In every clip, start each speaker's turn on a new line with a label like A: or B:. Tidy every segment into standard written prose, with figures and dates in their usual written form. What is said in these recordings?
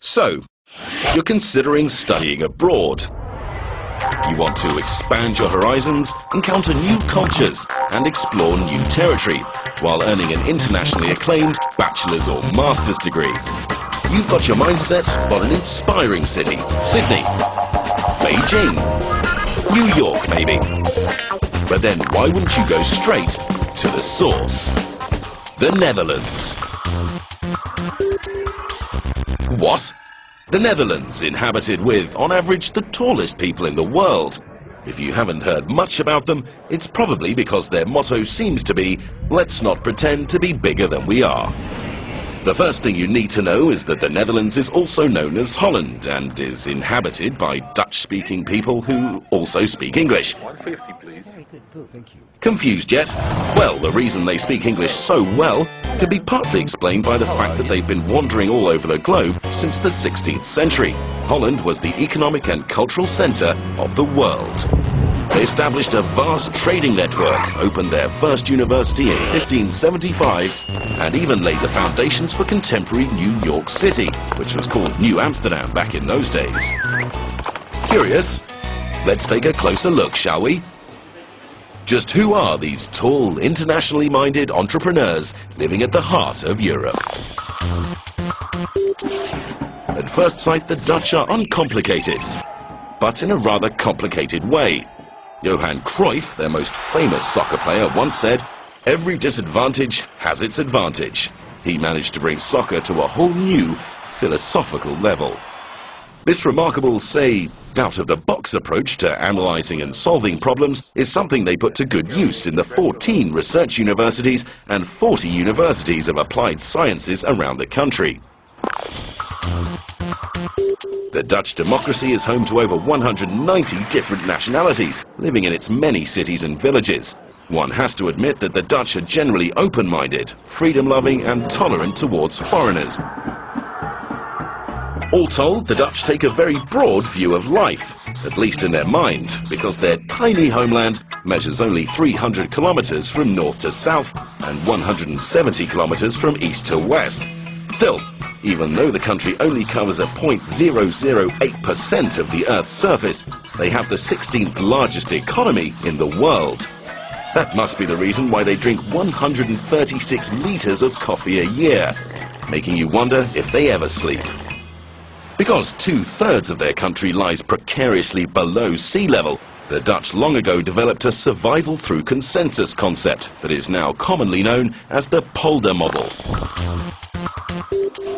A: So, you're considering studying abroad. You want to expand your horizons, encounter new cultures, and explore new territory, while earning an internationally acclaimed bachelor's or master's degree. You've got your mindset on an inspiring city. Sydney, Beijing, New York maybe. But then why wouldn't you go straight to the source? The Netherlands. What? The Netherlands, inhabited with, on average, the tallest people in the world. If you haven't heard much about them, it's probably because their motto seems to be, let's not pretend to be bigger than we are. The first thing you need to know is that the Netherlands is also known as Holland and is inhabited by Dutch-speaking people who also speak English.
B: 150, please.
C: Thank you.
A: Confused yet? Well, the reason they speak English so well can be partly explained by the fact that they've been wandering all over the globe since the 16th century. Holland was the economic and cultural centre of the world. They established a vast trading network, opened their first university in 1575, and even laid the foundations for contemporary New York City, which was called New Amsterdam back in those days. Curious? Let's take a closer look, shall we? Just who are these tall, internationally minded entrepreneurs living at the heart of Europe? At first sight, the Dutch are uncomplicated, but in a rather complicated way. Johan Cruyff, their most famous soccer player, once said, "Every disadvantage has its advantage." He managed to bring soccer to a whole new philosophical level. This remarkable, say, out-of-the-box approach to analysing and solving problems is something they put to good use in the 14 research universities and 40 universities of applied sciences around the country. The Dutch democracy is home to over 190 different nationalities, living in its many cities and villages. One has to admit that the Dutch are generally open-minded, freedom-loving and tolerant towards foreigners. All told, the Dutch take a very broad view of life, at least in their mind, because their tiny homeland measures only 300 kilometers from north to south and 170 kilometers from east to west. Still, even though the country only covers a 0.008% of the Earth's surface, they have the 16th largest economy in the world. That must be the reason why they drink 136 liters of coffee a year, making you wonder if they ever sleep. Because 2/3 of their country lies precariously below sea level, the Dutch long ago developed a survival through consensus concept that is now commonly known as the polder model.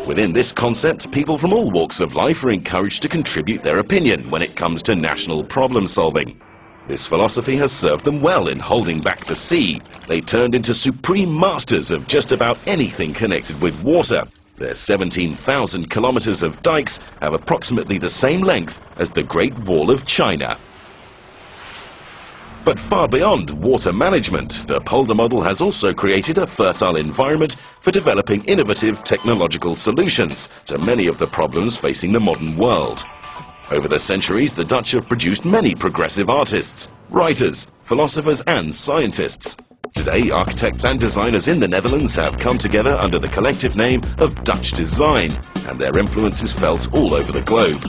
A: Within this concept, people from all walks of life are encouraged to contribute their opinion when it comes to national problem solving. This philosophy has served them well in holding back the sea. They turned into supreme masters of just about anything connected with water. Their 17,000 kilometers of dikes have approximately the same length as the Great Wall of China. But far beyond water management, the polder model has also created a fertile environment for developing innovative technological solutions to many of the problems facing the modern world. Over the centuries, the Dutch have produced many progressive artists, writers, philosophers and scientists. Today, architects and designers in the Netherlands have come together under the collective name of Dutch design, and their influence is felt all over the globe.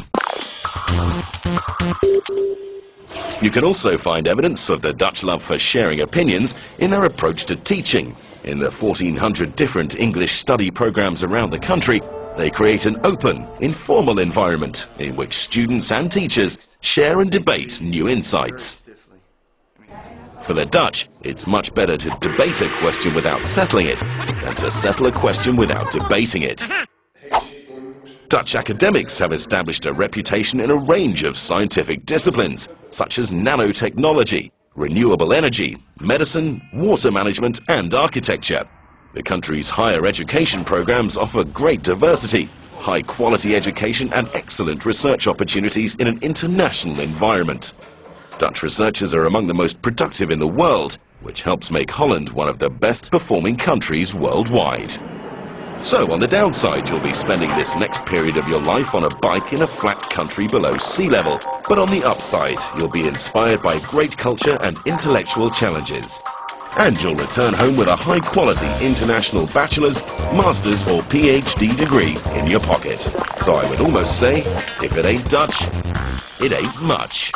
A: You can also find evidence of the Dutch love for sharing opinions in their approach to teaching. In the 1,400 different English study programs around the country, they create an open, informal environment in which students and teachers share and debate new insights. For the Dutch, it's much better to debate a question without settling it than to settle a question without debating it. Dutch academics have established a reputation in a range of scientific disciplines, such as nanotechnology, renewable energy, medicine, water management and architecture. The country's higher education programs offer great diversity, high-quality education and excellent research opportunities in an international environment. Dutch researchers are among the most productive in the world, which helps make Holland one of the best-performing countries worldwide. So, on the downside, you'll be spending this next period of your life on a bike in a flat country below sea level. But on the upside, you'll be inspired by great culture and intellectual challenges. and you'll return home with a high-quality international bachelor's, master's or PhD degree in your pocket. So I would almost say, if it ain't Dutch, it ain't much.